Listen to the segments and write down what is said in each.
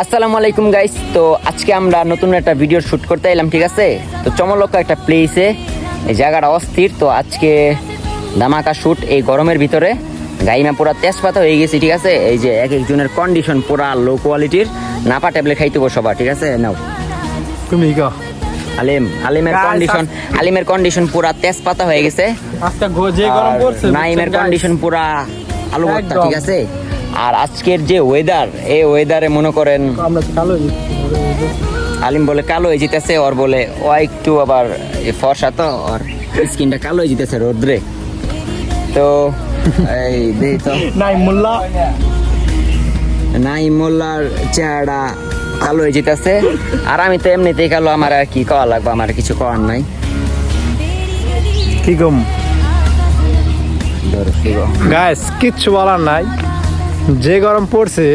আসসালামু আলাইকুম গাইস। তো আজকে আমরা নতুন একটা ভিডিও শুট করতে এলাম, ঠিক আছে। তো চমলক একটা প্লেসে, এই জায়গাটা অস্থির। তো আজকে ধামাকা শুট এই গরমের ভিতরে। গাইমা পুরা তেজপাতা হয়ে গেছি, ঠিক আছে। এই যে এক একজনের কন্ডিশন পুরা লো কোয়ালিটির, নাপা ট্যাবলেট খাইতে হবে সবার, ঠিক আছে। নাও তুমি গো আলিমের কন্ডিশন পুরা তেজপাতা হয়ে গেছে। আজকে যে গরম পড়ছে, নাইমের কন্ডিশন পুরা আলু ভর্তা, ঠিক আছে। আর আজকের যে ওয়েদার, এই ওয়েদারে মনে করেন আমরা কালো আলিম বলে কালো হয়ে যেতেছে, ওর বলে ও একটু আবার ফর্সা, তো ওর স্কিনটা কালো হয়ে যেতেছে রোদ্রে। তো এই দেই তো নাই মোল্লার চেহারা কালো হয়ে যেতেছে, আর আমি তো এমনিতেই কালো। আমার আর কি কওয়া লাগবে, আমার কিছু করার নাই। কি গম গাইস, কিচ্ছু বলার নাই। যে গরম পড়ছে,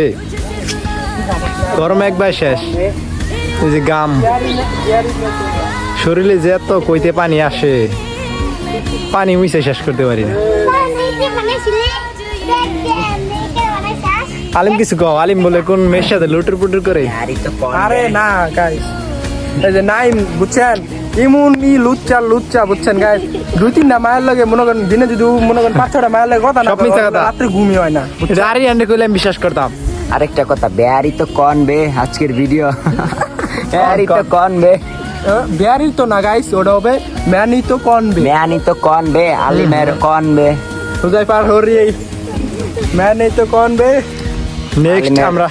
গরম একবার শেষ। এই যে গাম শরীরে যে এত কইতে পানি আসে, পানি মুইছে শেষ করতে পারি না। আলিম কিছু কও। আলিম বলে কোন মেয়ের সাথে লুটুর পুটুর করে। আরে না গাইস, এই যে নাইম বুঝছেন, ইমুন লুচ্চা বুঝছেন গাইস। 2-3টা মায়ের লাগে মনে করেন, দিনে যদি মনে করেন 5-6টা মায়ের লাগে কথা না, সব মিথ্যা কথা। রাত্রে ঘুমই হয় না। আরে আন্ডে কইলে আমি বিশ্বাস করতাম। আরেকটা কথা, বেয়ারি তো কন বে আজকের ভিডিও। বেয়ারি তো কন বে, বিয়ারি তো না গাইস, ওটা হবে ম্যানি তো কনবে। মেয়ানি তো কন বে, আলিমের কন বে। বুঝাই পার হরি, ম্যানি তো কনবে। নেক্সট আলিমের- আমরা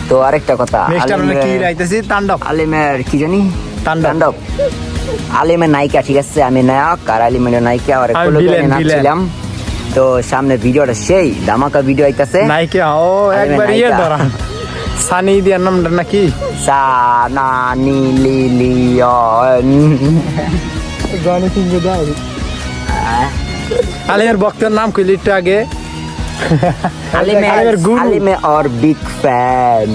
তো আরেকটা কথা, নেক্সট আমরা কি রাইতেছি? তাণ্ডব। আলিমের কি জানি তাণ্ডব। তাণ্ডব। আলিমের নায়িকা, ঠিক আছে, আমি নায়ক আর আলিমের নায়িকা, আর আমি villain, নাচছিলাম। তো সামনে ভিডিওটা সেই ধামাকা ভিডিও আইতাছে। নাইকে ও আলিমের একবার ইয়ে নায়িকা। ধরা সানি দিয়ার নামটা নাকি সানানি লিলিয়ন। গানে কিনবে দাও। আলিমের বক্তার নাম কইলি একটু আগে। আলিমের গুরু। আলিমে और बिग फैन